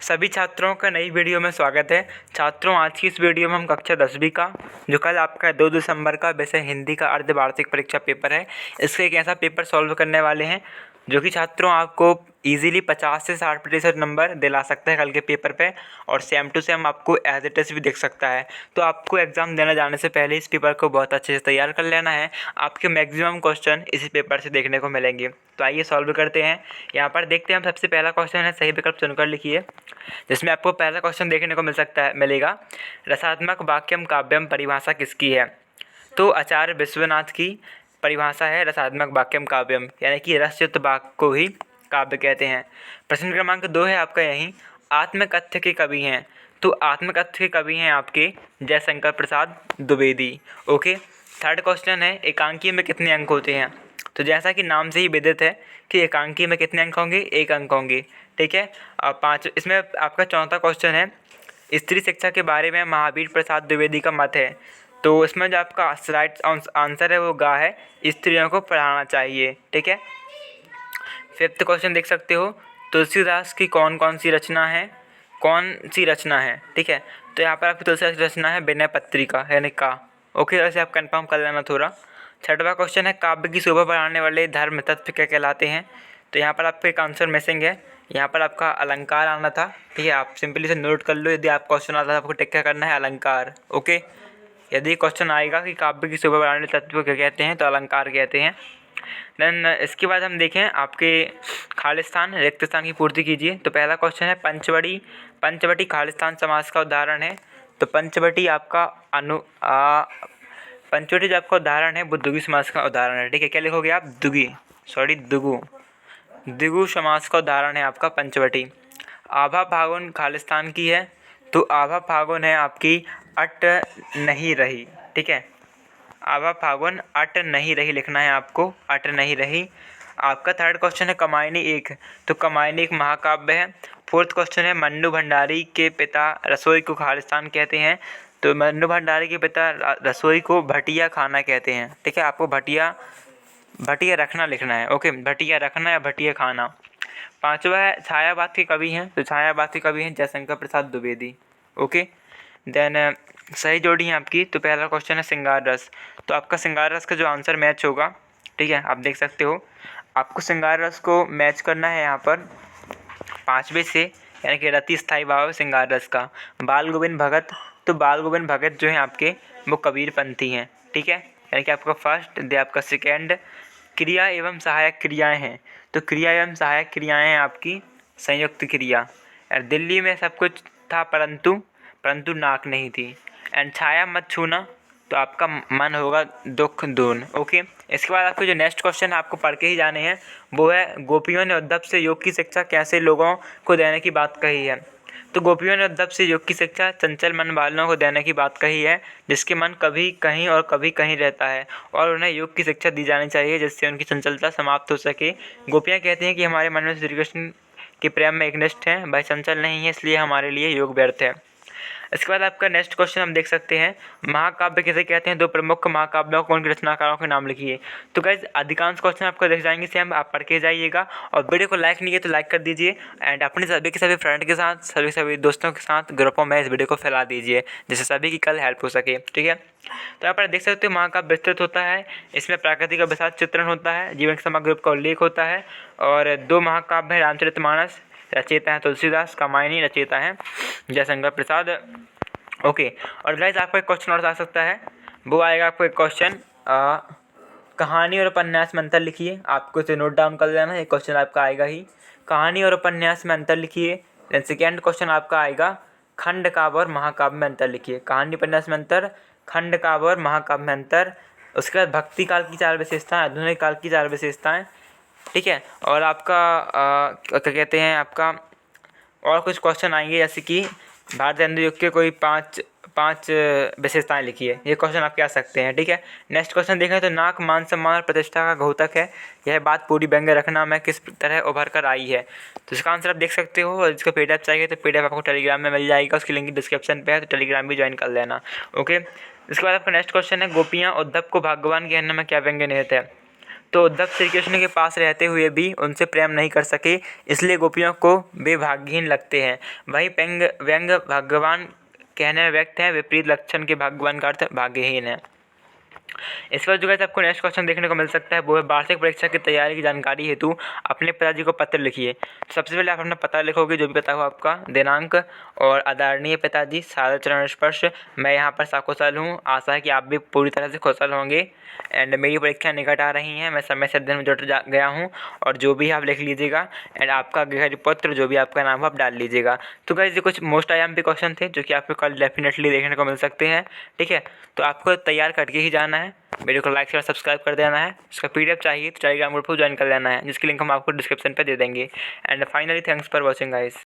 सभी छात्रों का नई वीडियो में स्वागत है। छात्रों, आज की इस वीडियो में हम कक्षा 10वीं का जो कल आपका 2 दिसंबर का विषय हिंदी का अर्धवार्षिक परीक्षा पेपर है, इसके एक ऐसा पेपर सॉल्व करने वाले हैं जो कि छात्रों आपको इजीली 50 से 60% नंबर दिला सकता है कल के पेपर पे, और सेम टू सेम आपको एज इट इज़ भी दिख सकता है। तो आपको एग्ज़ाम देने जाने से पहले इस पेपर को बहुत अच्छे से तैयार कर लेना है। आपके मैक्सिमम क्वेश्चन इसी पेपर से देखने को मिलेंगे। तो आइए सॉल्व करते हैं। यहाँ पर देखते हैं हम। सबसे पहला क्वेश्चन है, सही विकल्प चुनकर लिखिए, जिसमें आपको पहला क्वेश्चन देखने को मिलेगा रसात्मक वाक्यम काव्यम परिभाषा किसकी है। तो आचार्य विश्वनाथ की परिभाषा है रसात्मक वाक्यम काव्यम, यानी कि रसयुक्त वाक्य को ही काव्य कहते हैं। प्रश्न क्रमांक 2 है आपका यहीं, आत्मकथ्य के कवि हैं। तो आत्मकथ्य के कवि हैं आपके Jaishankar Prasad Dwivedi. Okay. Third question है, एकांकी में कितने अंक होते हैं। तो जैसा कि नाम से ही विदित है कि एकांकी में कितने अंक होंगे, 1 अंक होंगे। ठीक है। अब 5 इसमें आपका चौथा क्वेश्चन है, स्त्री शिक्षा के बारे में महावीर प्रसाद द्विवेदी का मत है। तो इसमें जो आपका राइट आंसर है वो गा है, स्त्रियों को पढ़ाना चाहिए। ठीक है। फिफ्थ क्वेश्चन देख सकते हो, तुलसीदास की कौन सी रचना है। ठीक है। तो यहाँ पर आपकी तुलसीदास की रचना है विनय पत्रिका, यानी का। ओके, ऐसे आप कंफर्म कर लेना थोड़ा। छठवां क्वेश्चन है, काव्य की शोभा बढ़ाने वाले धर्म तत्व क्या कहलाते हैं। तो यहाँ पर आपका एक आंसर मिसिंग है, यहाँ पर आपका अलंकार आना था। ठीक है, आप सिंपली से नोट कर लो। यदि आप क्वेश्चन आता है आपको टिक क्या करना है, अलंकार। ओके। यदि क्वेश्चन आएगा कि काव्य की शोभा बढ़ाने वाले तत्व क्या कहते हैं, तो अलंकार कहते हैं। देन इसके बाद हम देखें आपके खालिस्तान रिक्त स्थान की पूर्ति कीजिए। तो पहला क्वेश्चन है, पंचवटी खालिस्तान समास का उदाहरण है। तो पंचवटी जो आपका उदाहरण है वो द्विगु समास का उदाहरण है। ठीक है, क्या लिखोगे आप, द्विगु समास का उदाहरण है आपका पंचवटी। आभा फागुन खालिस्तान की है। तो आभा फागुन है आपकी अट नहीं रही। ठीक है, आभा फागुन अट नहीं रही लिखना है आपको, अट नहीं रही। आपका थर्ड क्वेश्चन है, कमायनी एक। तो कमायनी एक महाकाव्य है। फोर्थ क्वेश्चन है, मन्नू भंडारी के पिता रसोई को खालिस्तान कहते हैं। तो मन्नू भंडारी के पिता रसोई को भटिया खाना कहते हैं। ठीक है, आपको भटिया रखना लिखना है। ओके, भटिया रखना या भटिया खाना। पांचवा है, छायावाद के कवि हैं। तो छायावाद के कवि हैं जयशंकर प्रसाद द्विवेदी। ओके। देन सही जोड़ी है आपकी। तो पहला क्वेश्चन है श्रृंगार रस। तो आपका श्रृंगार रस का जो आंसर मैच होगा, ठीक है, आप देख सकते हो, आपको श्रृंगार रस को मैच करना है यहाँ पर 5वें से, यानी कि रति स्थायी भाव श्रृंगार रस का। बाल गोविंद भगत। तो बाल गोविंद भगत जो हैं आपके वो कबीरपंथी हैं। ठीक है, यानी कि आपका फर्स्ट दे आपका सेकेंड। क्रिया एवं सहायक क्रियाएं हैं। तो क्रिया एवं सहायक क्रियाएं हैं आपकी संयुक्त क्रिया। और दिल्ली में सब कुछ था परंतु नाक नहीं थी। एंड छाया मत छूना, तो आपका मन होगा दुख दून। ओके। इसके बाद आपके जो नेक्स्ट क्वेश्चन आपको पढ़ के ही जाने हैं, वो है, गोपियों ने उद्धव से योग की शिक्षा कैसे लोगों को देने की बात कही है। तो गोपियों ने उद्धव से योग की शिक्षा चंचल मन वालों को देने की बात कही है, जिसके मन कभी कहीं और कभी कहीं रहता है, और उन्हें योग की शिक्षा दी जानी चाहिए जिससे उनकी चंचलता समाप्त हो सके। गोपियाँ कहती हैं कि हमारे मन में श्री कृष्ण के प्रेम में एकनिष्ठ हैं, भाई चंचल नहीं है, इसलिए हमारे लिए योग व्यर्थ है। इसके बाद आपका नेक्स्ट क्वेश्चन हम देख सकते हैं, महाकाव्य किसे कहते हैं। 2 प्रमुख महाकाव्यों को उनके रचनाकारों के नाम लिखिए। तो गाइस अधिकांश क्वेश्चन आपको देख जाएंगे, सेम आप पढ़ के जाइएगा। और वीडियो को लाइक नहीं किया तो लाइक कर दीजिए, एंड अपने सभी के सभी फ्रेंड के साथ, सभी दोस्तों के साथ ग्रुपों में इस वीडियो को फैला दीजिए, जिससे सभी की कल हेल्प हो सके। ठीक है, तो यहाँ पर देख सकते हो महाकाव्य विस्तृत होता है, इसमें प्रकृति का विशाल चित्रण होता है, जीवन के समग्र रूप का उल्लेख होता है। और 2 महाकाव्य है, रामचरितमानस रचयिता है तुलसीदास, कमायनी रचयिता है जयशंकर प्रसाद। ओके। और गाइस आपको एक क्वेश्चन और आ सकता है, वो आएगा आपको एक क्वेश्चन, कहानी और उपन्यास में अंतर लिखिए। आपको इसे नोट डाउन कर लेना, एक क्वेश्चन आपका आएगा ही, कहानी और उपन्यास में अंतर लिखिए। देन सेकेंड क्वेश्चन आपका आएगा, खंड काव्य और महाकाव्य में अंतर लिखिए। कहानी उपन्यास में अंतर, खंड काव्य और महाकाव्य में अंतर। उसके बाद भक्ति काल की 4 विशेषताएं, आधुनिक काल की 4 विशेषताएं। ठीक है, और आपका क्या कहते हैं, आपका और कुछ क्वेश्चन आएंगे, जैसे कि भारतीय हिंदू युग के कोई पाँच विशेषताएं लिखिए। ये क्वेश्चन आपके आ सकते हैं। ठीक है, नेक्स्ट क्वेश्चन देखें तो नाक मान सम्मान और प्रतिष्ठा का घोतक है, यह बात पूरी व्यंग्य रखना में किस तरह उभर कर आई है। तो इसका आंसर आप देख सकते हो, और इसका PDF चाहिए तो PDF आपको टेलीग्राम में मिल जाएगा, उसकी लिंक डिस्क्रिप्शन पे है, तो टेलीग्राम भी ज्वाइन कर लेना। ओके। इसके बाद आपका नेक्स्ट क्वेश्चन है, गोपियाँ उद्धव को भगवान कहने में क्या व्यंग्य निहित है। तो उद्धव श्री कृष्ण के पास रहते हुए भी उनसे प्रेम नहीं कर सके, इसलिए गोपियों को वे भाग्यहीन लगते हैं। वही व्यंग भगवान कहने में व्यक्त है, विपरीत लक्षण के भगवान का अर्थ भाग्यहीन है। इसके बाद जो गाइस आपको नेक्स्ट क्वेश्चन देखने को मिल सकता है वो है वार्षिक परीक्षा की तैयारी की जानकारी हेतु अपने पिताजी को पत्र लिखिए। सबसे पहले आप अपना पता लिखोगे, जो भी पता हो आपका, दिनांक, और आदरणीय पिताजी सादर चरण स्पर्श, मैं यहाँ पर सकुशल हूँ, आशा है कि आप भी पूरी तरह से कुशल होंगे, एंड मेरी परीक्षा निकट आ रही हैं, मैं समय से अध्ययन में जुट गया हूँ, और जो भी आप लिख लीजिएगा, एंड आपका गृह पत्र जो भी आपका नाम हो आप डाल लीजिएगा। तो गाइस ये कुछ मोस्ट IMP क्वेश्चन थे जो कि आपको कल डेफिनेटली देखने को मिल सकते हैं, ठीक है। तो आपको तैयार करके ही जाना है, वीडियो को लाइक शेयर सब्सक्राइब कर देना है। इसका PDF चाहिए तो टेलीग्राम ग्रुप को ज्वाइन कर लेना है, जिसकी लिंक हम आपको डिस्क्रिप्शन पे दे देंगे। And finally thanks for watching guys.